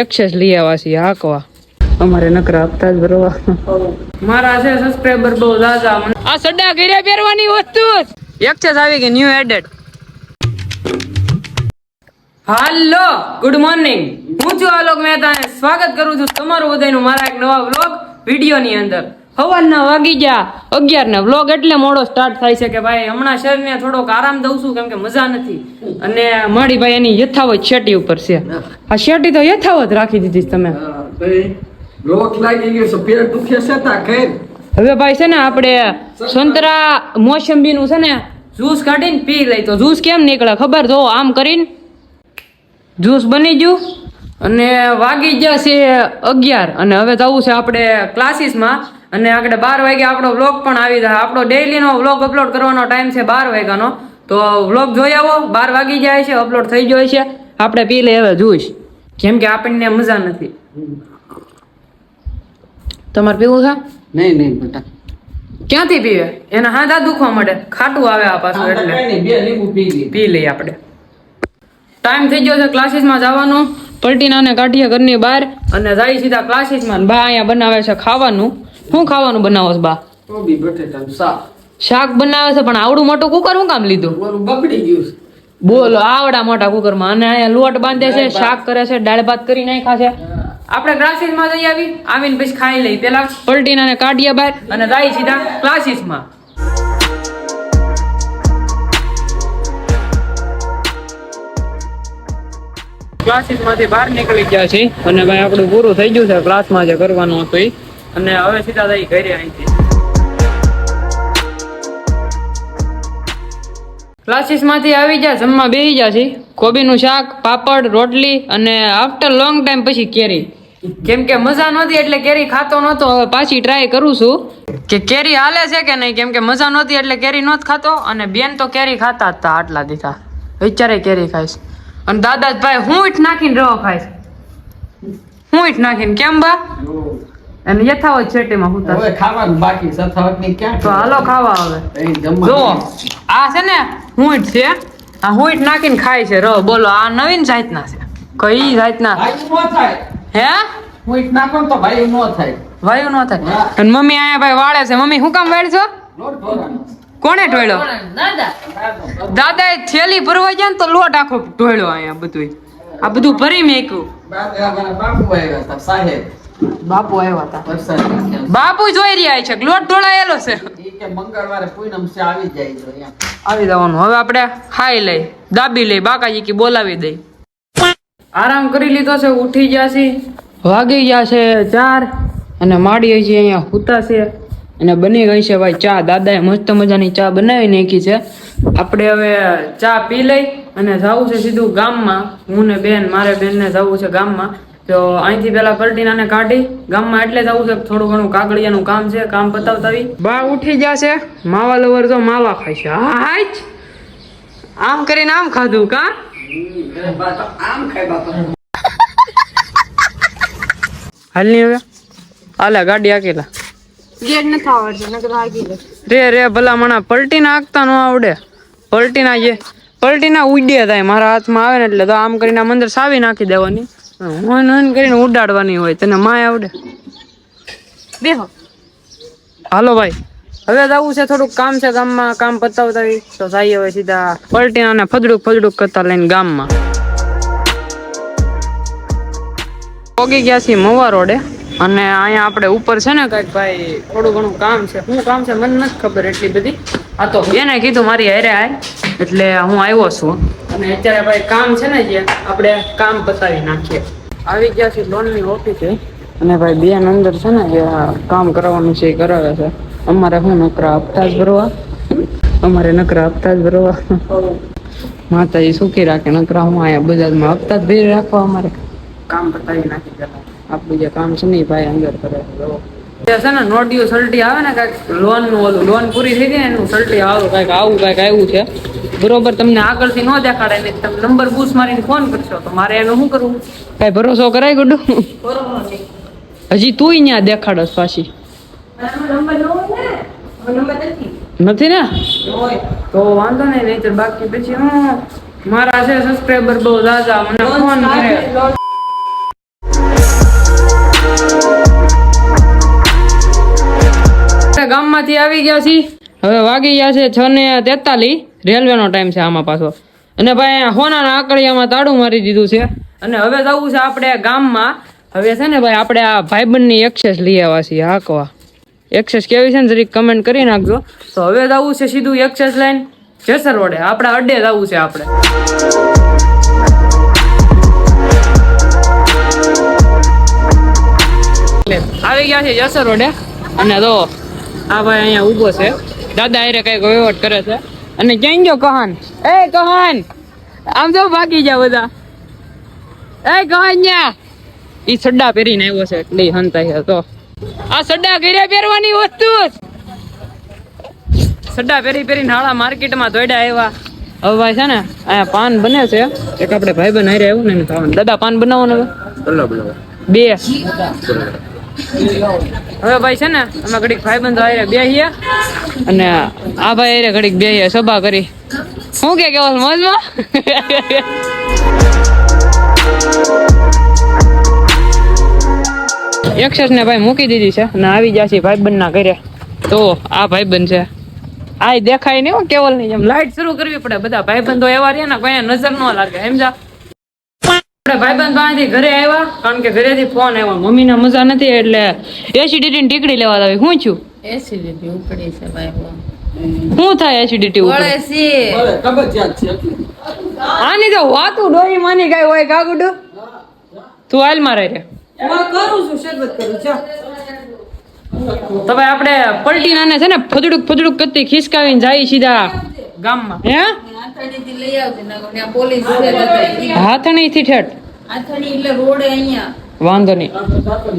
Access લઈ આવ્યા છીએ હાકવા. અમારે નકરા હપ્તા જ ભરવા. મારા છે સબસ્ક્રાઇબર બહુ ઝાઝા. આ સડા ઘરે પહેરવાની વસ્તુ એક્સેસ આવી ગઈ ન્યુ એડેડ. હાલો ગુડ મોર્નિંગ, હું છું આલોક મહેતા. સ્વાગત કરું છું તમારું બધાનું મારા એક નવા વ્લોગ વિડીયો ની અંદર. સવારના વાગી ગયા 11 ને વ્લોગ એટલે મોડો સ્ટાર્ટ થાય છે કે ભાઈ હમણાં શરીરને થોડોક આરામ દઉં છું કેમ કે મજા નથી. અને મારી ભાઈ એની યથાવત શેટી ઉપર છે. આ શેટી તો યથાવત રાખી દીધી તમે. લોક લાગી ગયો છે, પેટ દુખે છે તા ખેર. હવે ભાઈ છે ને આપણે સંતરા મોસંબી નું છે ને જ્યુસ કાઢીને પી લઈ. તો જ્યુસ કેમ નીકળે ખબર? જો આમ કરીને જ્યુસ બની ગયું અને વાગી ગયા છે 11 અને હવે જવું છે આપણે ક્લાસીસમાં. અને આગળ 12 વાગે આપણો વ્લોગ પણ આવી જાય. આપણો ડેઈલીનો વ્લોગ અપલોડ કરવાનો ટાઈમ છે 12 વાગ્યાનો. તો વ્લોગ જોઈ આવો, 12 વાગી જાય છે, અપલોડ થઈ જાય છે. આપણે પી લઈએ હવે જ્યુસ કેમ કે આપણને મજા નથી. તમારે પીવું છે? નહીં બેટા. ક્યાંથી પીવે? એના હાથા દુખવા મળે, ખાટું આવે આ પાછું એટલે બે લીંબુ પી લઈએ આપણે. ટાઈમ થઈ ગયો છે ક્લાસીસમાં જવાનો. પલટીનાને કાઢીએ ઘરની બહાર અને જાય સીધા ક્લાસીસમાં. બા અહીંયા બનાવે છે ખાવાનું. શું ખાવાનું બનાવો છો બા? કોબી બટેટાનું શાક. શાક બનાવે છે પણ આવડું મોટું કુકર શું કામ લીધું? ઓલું બગડી ગયું છે. બોલો, આવડા મોટા કુકરમાં. અને અહીંયા લોટ બાંધે છે, શાક કરે છે, દાળ ભાત કરી નાખ્યા છે. આપણે ક્લાસીસમાં જઈ આવીને પછી ખાઈ લઈ. પેલા પલટીનાને કાઢીએ બહાર અને જાય સીધા ક્લાસીસમાં. ક્લાસીસમાંથી બહાર નીકળી ગયા છે અને ભાઈ આપણું પૂરું થઈ ગયું છે ક્લાસમાં જે કરવાનું હતું એ. અને હવે સીધા જઈ ઘરે અહીંથી. ક્લાસીસમાંથી આવી ગયા, જમવા બેસી ગયા છે. કોબીનું શાક, પાપડ, રોટલી અને આફ્ટર લોંગ ટાઈમ પછી કેરી. કેમ કે મજા નહોતી એટલે કેરી ખાતો નહોતો. હવે પાછી ટ્રાય કરું છું કે કેરી હાલે છે કે નહીં. કેમ કે મજા નહોતી એટલે કેરી નહોતો ખાતો. અને બેન તો કેરી ખાતા જ હતા આટલા દીધા. વિચારે કેરી ખાઈશ. અને દાદા ભાઈ હું ઈટ નાખીને રવો ખાઈશ. હું ઈટ નાખીને કેમ બા? અને યથાવત છેટીમાં હુતા. હવે ખાવાનું બાકી સથાવતની ક્યાં? તો હાલો ખાવા હવે. જો આ છે ને હુંઈટ છે, આ હુંઈટ નાખીને ખાય છે. રો બોલો, આ નવીન જાતના છે. કઈ જાતના? ભાઈ નો થાય. હે? હું ઈટ નાખો તો ભાઈ નો થાય. વાયુ નો થાય. અને મમ્મી અહીંયા ભાઈ વાળે છે. મમ્મી શું કામ વાળશો? લોટ ઢોળાનો. કોણે ઢોળ્યો? દાદા એ થેલી ભરવા ગયા ને તો લોટ આખો ઢોળ્યો. અહીંયા બધું આ બધું ભરી મેક્યું. બાપુ આવ્યા હતા સાહેબ. બાપુ આવ્યા હતા. વરસાદ બાપુ જોઈ રહ્યા છે લોટ ઢોળાયેલો છે. ઈ કે મંગળવારે પૂનમ છે આવી જાય છે અહીંયા. આવી જવાનું. હવે આપણે ખાઈ લઈ, દાબી લઈ, બાકાજી કી બોલાવી દઈ. આરામ કરી લીધો છે, ઉઠી ગયા છે. વાગી ગયા છે 4 અને માડી હજી અહીંયા હુતા છે. અને બની ગઈ છે ભાઈ ચા. દાદાએ મસ્ત મજાની ચા બનાવી નાખી છે. આપણે હવે ચા પી લઈ અને જવું છે સીધું ગામમાં. હું ને બેન, મારે બેનને જવું છે ગામમાં. તો અહીંથી પેલા પલટીનાને કાઢી ગામમાં એટલે જવું છે. થોડું ઘણું કાગળિયાનું કામ છે, કામ પતાવતા આવી. બા ઉઠી ગયા છે. માવા લવર તો માવા ખાય છે. હાચ આમ કરીને આમ ખાધું કા? આમ ખાય બાપા. હાલ ની હવે આલા ગાડી આકેલા ગેટ ન થાવર છે નકર આગી લે રે ભલા મણા પલટીના આકતા નો આવડે. પલટીના ઉડે થાય મારા હાથમાં આવે ને એટલે તો આમ કરીને અંદર સાવી નાખી દેવાની. હું કરીને ઉડાડવાની હોય. તને માય આવડે? બેહો. હાલો ભાઈ, હવે જવું છે, થોડુંક કામ છે ગામમાં. કામ પતાવતા તો જઈએ હવે સીધા પલટીનાને ફદડુક કરતા લઈને ગામમાં. પોગી ગયા છીએ મવા રોડે. અને અહીંયા આપણે ઉપર છે ને કઈક ભાઈ થોડું ઘણું કામ છે. શું કામ છે મને નથી ખબર એટલી બધી. આ તો એને કીધું મારી હારે આય એટલે હું આવ્યો છું. અને અત્યારે ભાઈ કામ છે ને જે આપણે કામ પતાવી નાખીએ. આવી ગયા છે લોનની ઓફિસે. અને ભાઈ બેન અંદર છે ને જે કામ કરાવવાનું છે એ કરાવે છે. અમારે શું નકરા હપ્તા જ ભરવા. માતાજી સુખી રાખે. નકરા હું અહીંયા બજારમાં હપ્તા જ ભરી રાખવા. અમારે કામ પતાવી નાખી પેલા. આપણું જે કામ છે ને ભાઈ અંદર કરે છે ને. નોટિયું સલટી આવે ને કઈક લોન નું, ઓલું લોન પૂરી થઈ જાય એનું સલટી આવે કઈક આવ્યું છે બરોબર. તમને આગળથી ન દેખાડે ને તમે નંબર બૂસ મારીને ફોન કરશો તો મારે એનું શું કરવું? કઈ ભરોસો કરાય ગુડું? હજી તું ત્યાં દેખાડસ પાછી નથી ને? તો વાંધો નહીં, નહીં તો બાકી પછી હું મારા છે સબસ્ક્રાઇબર બહુ ઝાઝા, મને ફોન કરે. ગામમાંથી આવી ગયા છીએ, હવે વાગી ગયા છે 6:43. રેલવેનો ટાઈમ છે આમાં પાછો. અને ભાઈ અહીંયા હોનાના આકડિયામાં તાળું મારી દીધું છે અને હવે જવું છે આપણે ગામમાં. હવે છે ને ભાઈ આપણે આ ભાઈબંધની એક્સેસ લઈ આવ્યા છીએ હાંકવા. એક્સેસ કેવી છે ને જરીક કમેન્ટ કરી નાખજો. તો હવે જવું છે સીધું એક્સેસ લાઈન જેસર રોડે, આપણે અડ્ડે જવું છે આપણે. આવી ગયા છે જેસર રોડે અને તો આ ભાઈ અહીંયા ઊભો છે, દાદા હારે કઈક વહીવટ કરે છે. અને ક્યાં ગયો કહાન? એ કહાન આમ તો ભાગી જા બધા. એ કહાન ન્યા ઈ સડ્ડા પહેરીને આવ્યો છે એટલે હંતાઈ. તો આ સડ્ડા ઘરે પહેરવાની વસ્તુ, સડ્ડા પહેરીને હાળા માર્કેટમાં દોડ્યા આવ્યા. હવે ભાઈ છે ને અહીંયા પાન બને છે, એક આપણે ભાઈ બન હારે આવ્યું ને ખાવાનું. દાદા પાન બનાવો ને હવે 2. હવે ભાઈ છે ને અમે ઘડીક ભાઈબંધો હારે બેહીએ અને આ ભાઈ હારે ઘડીક બેહીએ સભા કરી. શું કે કેવો મોજમાં? એક્સેસ ને ભાઈ મૂકી દીધી છે અને આવી ગયા છે ભાઈબંધ ના ઘરે. તો આ ભાઈબંધ છે, આ દેખાય નહીં હો કેવલ ની જેમ. લાઈટ શરૂ કરવી પડે, બધા ભાઈબંધો એવા રહ્યા ને કોઈ નજર ન લાગે સમજા. આપણે ભાઈબંધ પાસેથી ઘરે આવ્યા કારણ કે ઘરેથી ફોન આવ્યો, મમ્મી ને મજા નથી એટલે એસિડિટી ટીકડી લેવા આવી. હું છું એસિડિટી ઉપડી છે ભાઈ. શું થાય એસિડિટી ઉપર? કબજિયાત છે. આની તો વાતું ડોહી માની કઈ હોય કાગુડો. તું હાલ મારે રે કરું છું, શરબત કરું છું. તો ભાઈ આપણે પલટી નાને છે ને ફદડુક કરતી ખિસકાવીને જાય સીધા ગામમાં. હે આથણીથી લઈ આવજે, નકર ત્યાં પોલીસ ઉભે હતા. હાથણી થી ઠેઠ આથણી એટલે રોડે અહીંયા. વાંધો નહીં.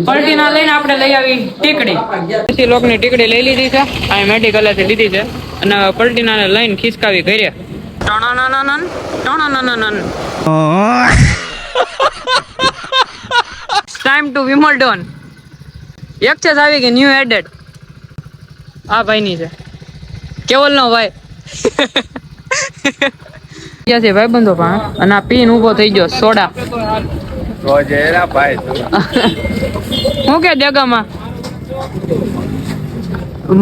પલટી ના લઈને આપણે લઈ આવી ટીકડી. પછી લોકની ટીકડી લઈ લીધી છે, આ મેડિકલેથી લીધી છે અને પલટી ના લઈને ખિસકાવી ઘરે. Time to વિમલ્ડોન. એક્સેસ આવી ગઈ ન્યુ એડેડ. આ ભાઈની છે, કેવલનો ભાઈ. ક્યાં છે ભાઈબંધો પણ અને આ પીન ઊભો થઈ ગયો સોડા. શું કે દેગામાં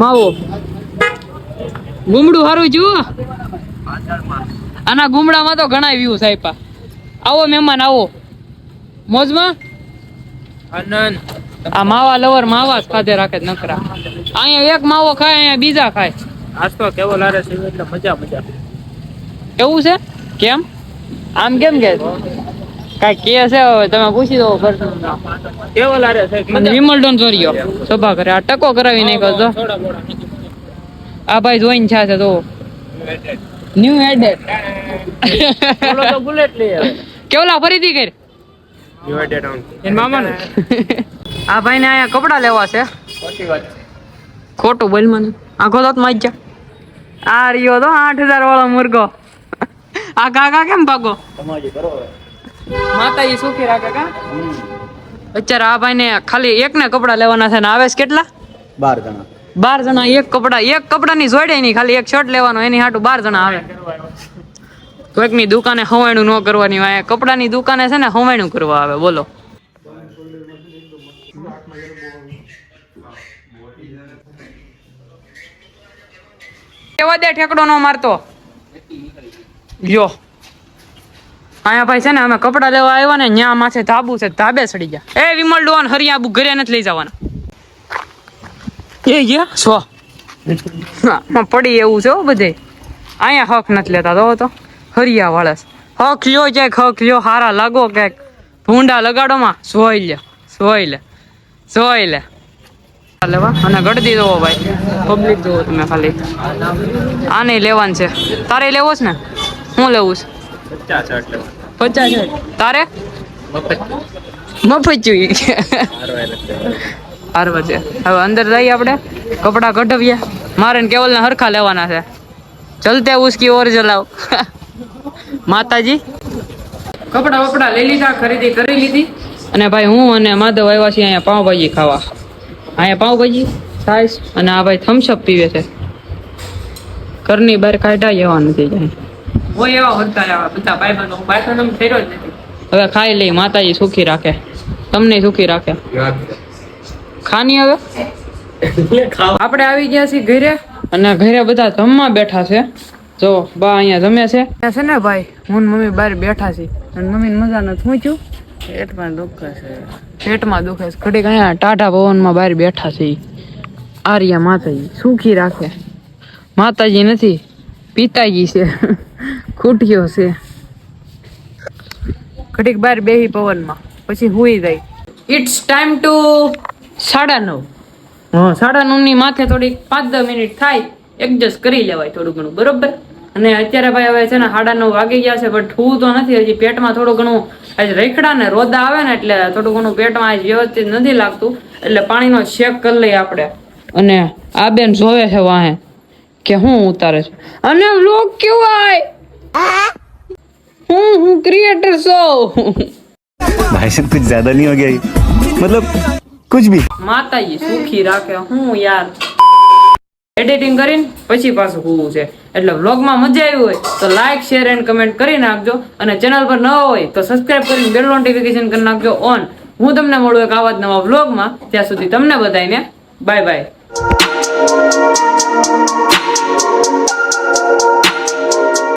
માવો ગુમડું સારું જુઓ. આના ગુમડામાં તો ઘણા વ્યૂ સાહેબ. આવો મહેમાન આવો મોજમાં. આનંદ આ માવા લવર માવા જ ખાધે રાખે નકરા. અહીંયા એક માવો ખાય, અહીંયા બીજા ખાય. આજ તો કેવો લારે છે એટલે મજા. કેવું છે? કેમ આમ કેમ કે કઈ કે છે? હવે તમે પૂછી દો. કેવો લારે છે? વિમલ્ડોન ચોરીયો સભા કરે, આ ટકો કરાવી નાખ્યો તો. આ ભાઈ જોઈન છે તો ન્યુ એડેડ. બોલો તો બુલેટ લઈ આવે. કેવલા ફરીથી કર ન્યુ એડેડ એન મામા. આ ભાઈ ને અહીંયા કપડા લેવા છે. ખોટું બોલ મને. આખો તો માજ જા. આ રહ્યો તો 8000 વાળો મુર્ગો. આ કાકા કેમ ભાગો? માતાજી સુખી રાખે કા. અત્યારે આ ભાઈ ને ખાલી એક ને કપડા લેવાના છે ને આવે છે કેટલા? 12 જણા. એક કપડાની જોડે નહીં, ખાલી એક શર્ટ લેવાનો એની હાટું 12 જણા આવે. કોઈકની દુકાને હવાણું ન કરવાની હોય, કપડાની દુકાને છે ને હવાણું કરવા આવે. બોલો કેવા દે ઠેકડો નો મારતો. જો અહીંયા ભાઈ છે ને અમે કપડા લેવા આવ્યા ને ન્યા માથે ધાબુ છે, ધાબે ચડી ગયા. એ વિમલ ડોન હરિયા આબુ ઘરે નથી લઈ જવાના. એ ગયા સો પડી એવું છે બધે. અહીંયા હક નથી લેતા તો હરિયા વાળા હક લ્યો ક્યાંક, હક લ્યો હારા લાગો ક્યાંક, ભૂંડા લગાડો માં સોઈ લે લેવા. અને ગળદી દો ભાઈ, પબ્લિક જોવો તમે ખાલી. આ નહીં લેવાનું છે. તારે લેવો છે ને? શું લેવું છે? 50 તારે મફત જોઈએ. હારવા છે. હવે અંદર જઈએ આપણે, કપડા કઢવીએ. મારે ને કેવલ ને હરખા લેવાના છે. ચલતે ઉસકી ઓર જલાવ. માતાજી કપડા વપડા લઈ લીધા, ખરીદી કરી લીધી. અને ભાઈ હું અને માધવ આવ્યા છીએ અહીંયા પાવભાજી ખાવા. અહીંયા પાવભાજી છાશ અને આ ભાઈ થમ્સઅપ પીવે છે. ઘરની બહાર કાઢ્યા જવા નથી જાય. હોય એવા વધતા રહ્યા બધા ભાઈબંધો ભાઈબંધો ફેરો જ નથી. હવે ખાઈ લઈ, માતાજી સુખી રાખે, તમને સુખી રાખે. ખાની હવે આપણે આવી ગયા છીએ ઘરે, અને ઘરે બધા જમવા બેઠા છે. જો બા અહીંયા જમે છે. છે ને ભાઈ, હું ને મમ્મી બહાર બેઠા છીએ, અને મમ્મીને મજા નથી. શું થયું? પેટમાં દુખે છે. પેટમાં દુખે છે. ઘડીક અહીંયા ટાઢા પવનમાં બહાર બેઠા છે. આર્યા માતાજી સુખી રાખે. માતાજી નથી, પિતાજી છે. ખૂટ્યો છે. ઘડીક બહાર બેહી પવનમાં, પછી હુઈ જાય. It's time to 9:30. હા, 9:30 ની માથે થોડીક 5-10 મિનિટ થાય, એડજસ્ટ કરી લેવાય થોડું ઘણું, બરોબર. અને અત્યારે ભાઈ હવે છે ને 9:30 વાગી ગયા છે, બટ હું તો નથી, હજી પેટમાં થોડું ઘણું આજે રેખડા ને રોદા આવે ને એટલે થોડું ઘણું પેટમાં આજ વ્યવસ્થિત નથી લાગતું, એટલે પાણીનો શેક કરી લઈએ આપણે. અને આ બેન જોવે છે વાહે કે હું ઉતારે છે, અને વ્લોગ કેવાય હું ક્રિએટર છું. भाई साहब कुछ ज्यादा नहीं हो गया ये? मतलब कुछ भी. માતાજી સુખી રાખે. હું યાર એડિટિંગ કરીને પછી પાછું હોવું છે, એટલે વ્લોગમાં મજા આવી હોય તો લાઈક, શેર એન્ડ કમેન્ટ કરી નાખજો, અને ચેનલ પર ન હોય તો સબસ્ક્રાઇબ કરીને બેલ નોટિફિકેશન કરી નાખજો ઓન. હું તમને મળું એક આવા જ નવા વ્લોગમાં. ત્યાં સુધી તમને બધાને બાય બાય.